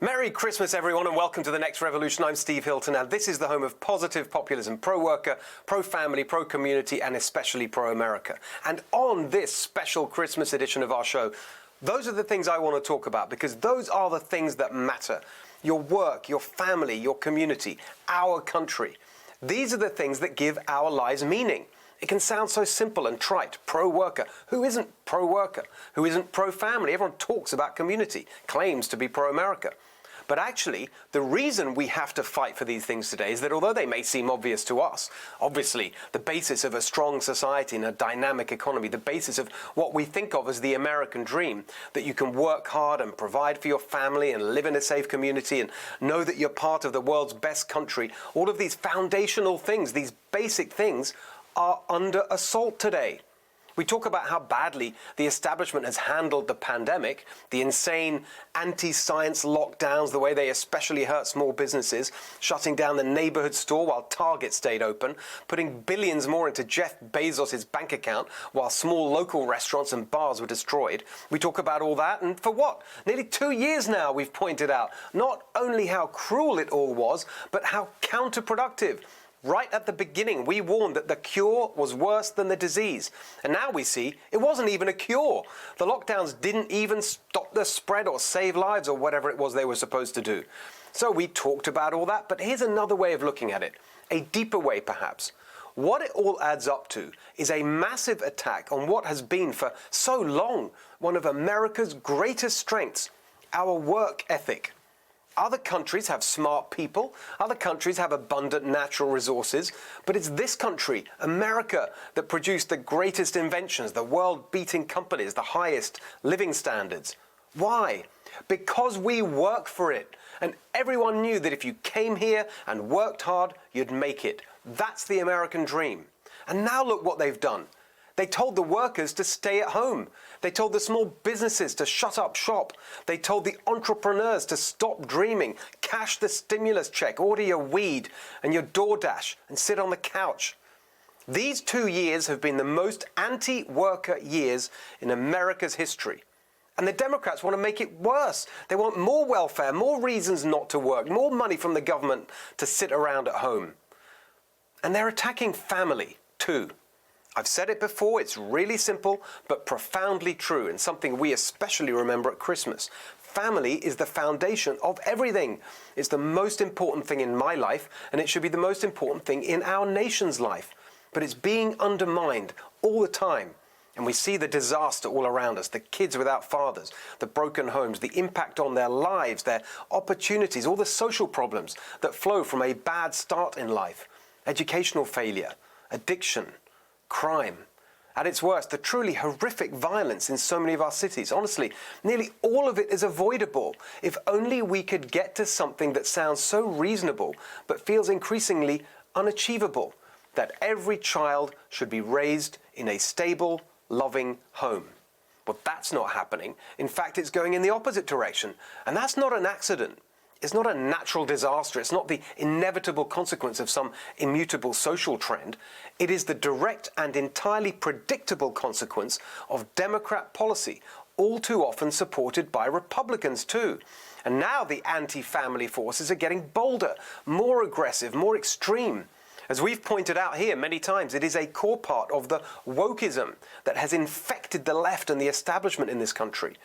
Merry Christmas, everyone, and welcome to The Next Revolution. I'm Steve Hilton, and this is the home of positive populism, pro-worker, pro-family, pro-community, and especially pro-America. And on this special Christmas edition of our show, those are the things I want to talk about, because those are the things that matter. Your work, your family, your community, our country. These are the things that give our lives meaning. It can sound so simple and trite. Pro-worker. Who isn't pro-worker? Who isn't pro-family? Everyone talks about community, claims to be pro-America. But actually, the reason we have to fight for these things today is that although they may seem obvious to us, obviously the basis of a strong society and a dynamic economy, the basis of what we think of as the American dream, that you can work hard and provide for your family and live in a safe community and know that you're part of the world's best country, all of these foundational things, these basic things, are under assault today. We talk about how badly the establishment has handled the pandemic, the insane anti-science lockdowns, the way they especially hurt small businesses, shutting down the neighborhood store while Target stayed open, putting billions more into Jeff Bezos' bank account while small local restaurants and bars were destroyed. We talk about all that, and for what? Nearly 2 years now we've pointed out not only how cruel it all was, but how counterproductive. Right at the beginning, we warned that the cure was worse than the disease. And now we see it wasn't even a cure. The lockdowns didn't even stop the spread or save lives or whatever it was they were supposed to do. So we talked about all that, but here's another way of looking at it. A deeper way, perhaps. What it all adds up to is a massive attack on what has been for so long one of America's greatest strengths, our work ethic. Other countries have smart people, other countries have abundant natural resources, but it's this country, America, that produced the greatest inventions, the world-beating companies, the highest living standards. Why? Because we work for it. And everyone knew that if you came here and worked hard, you'd make it. That's the American dream. And now look what they've done. They told the workers to stay at home. They told the small businesses to shut up shop. They told the entrepreneurs to stop dreaming, cash the stimulus check, order your weed and your DoorDash, and sit on the couch. These 2 years have been the most anti-worker years in America's history. And the Democrats want to make it worse. They want more welfare, more reasons not to work, more money from the government to sit around at home. And they're attacking family, too. I've said it before, it's really simple, but profoundly true, and something we especially remember at Christmas. Family is the foundation of everything. It's the most important thing in my life, and it should be the most important thing in our nation's life. But it's being undermined all the time. And we see the disaster all around us, the kids without fathers, the broken homes, the impact on their lives, their opportunities, all the social problems that flow from a bad start in life, educational failure, addiction, crime. At its worst, the truly horrific violence in so many of our cities. Honestly, nearly all of it is avoidable if only we could get to something that sounds so reasonable but feels increasingly unachievable, that every child should be raised in a stable, loving home. But that's not happening. In fact, it's going in the opposite direction. And that's not an accident. It's not a natural disaster. It's not the inevitable consequence of some immutable social trend. It is the direct and entirely predictable consequence of Democrat policy, all too often supported by Republicans too. And now the anti-family forces are getting bolder, more aggressive, more extreme. As we've pointed out here many times, it is a core part of the wokeism that has infected the left and the establishment in this country.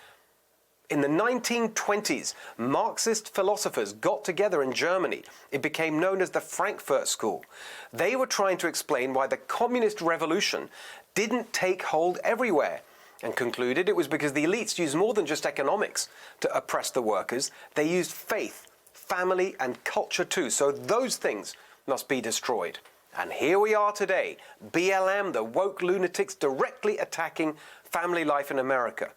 In the 1920s, Marxist philosophers got together in Germany. It became known as the Frankfurt School. They were trying to explain why the communist revolution didn't take hold everywhere, and concluded it was because the elites used more than just economics to oppress the workers. They used faith, family, and culture too. So those things must be destroyed. And here we are today, BLM, the woke lunatics, directly attacking family life in America.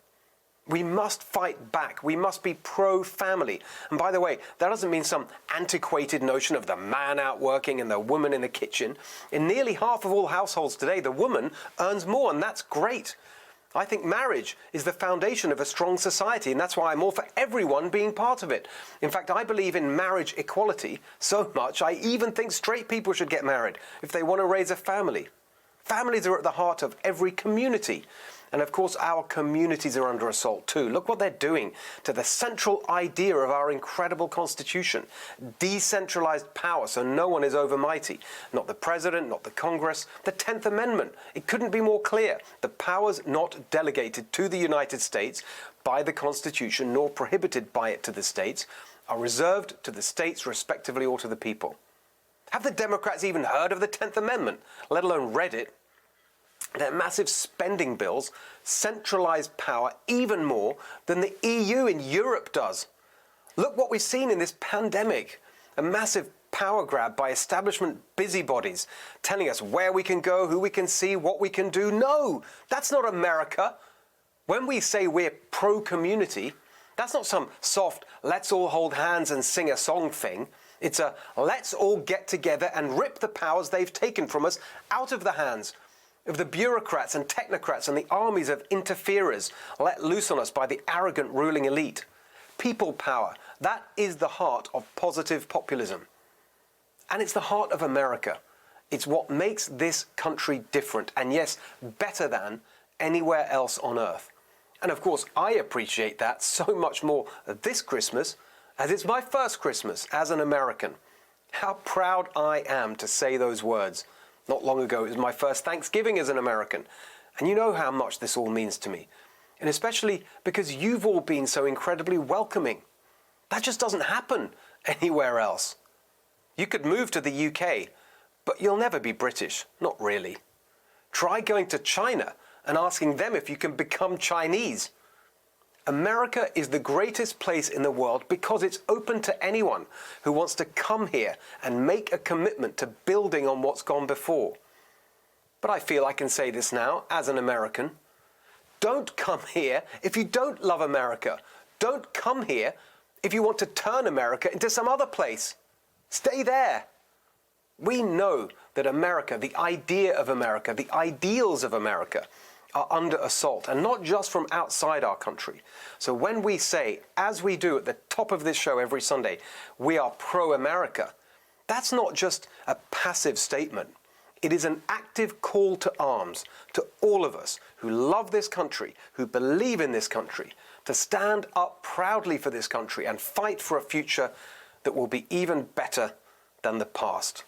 We must fight back. We must be pro-family. And by the way, that doesn't mean some antiquated notion of the man out working and the woman in the kitchen. In nearly half of all households today, the woman earns more, and that's great. I think marriage is the foundation of a strong society, and that's why I'm all for everyone being part of it. In fact, I believe in marriage equality so much, I even think straight people should get married if they want to raise a family. Families are at the heart of every community. And of course, our communities are under assault too. Look what they're doing to the central idea of our incredible Constitution. Decentralized power, so no one is overmighty. Not the President, not the Congress. The 10th Amendment, it couldn't be more clear. The powers not delegated to the United States by the Constitution, nor prohibited by it to the states, are reserved to the states respectively or to the people. Have the Democrats even heard of the 10th Amendment, let alone read it? Their massive spending bills centralize power even more than the EU in Europe does. Look what we've seen in this pandemic. A massive power grab by establishment busybodies, telling us where we can go, who we can see, what we can do. No, that's not America. When we say we're pro-community, that's not some soft, let's all hold hands and sing a song thing. It's a, let's all get together and rip the powers they've taken from us out of the hands of the bureaucrats and technocrats and the armies of interferers let loose on us by the arrogant ruling elite. People power, that is the heart of positive populism. And it's the heart of America. It's what makes this country different, and yes, better than anywhere else on earth. And of course, I appreciate that so much more this Christmas, as it's my first Christmas as an American. How proud I am to say those words. Not long ago, it was my first Thanksgiving as an American. And you know how much this all means to me. And especially because you've all been so incredibly welcoming. That just doesn't happen anywhere else. You could move to the UK, but you'll never be British. Not really. Try going to China and asking them if you can become Chinese. America is the greatest place in the world because it's open to anyone who wants to come here and make a commitment to building on what's gone before. But I feel I can say this now as an American. Don't come here if you don't love America. Don't come here if you want to turn America into some other place. Stay there. We know that America, the idea of America, the ideals of America, are under assault, and not just from outside our country. So when we say, as we do at the top of this show every Sunday, we are pro-America, that's not just a passive statement. It is an active call to arms to all of us who love this country, who believe in this country, to stand up proudly for this country and fight for a future that will be even better than the past.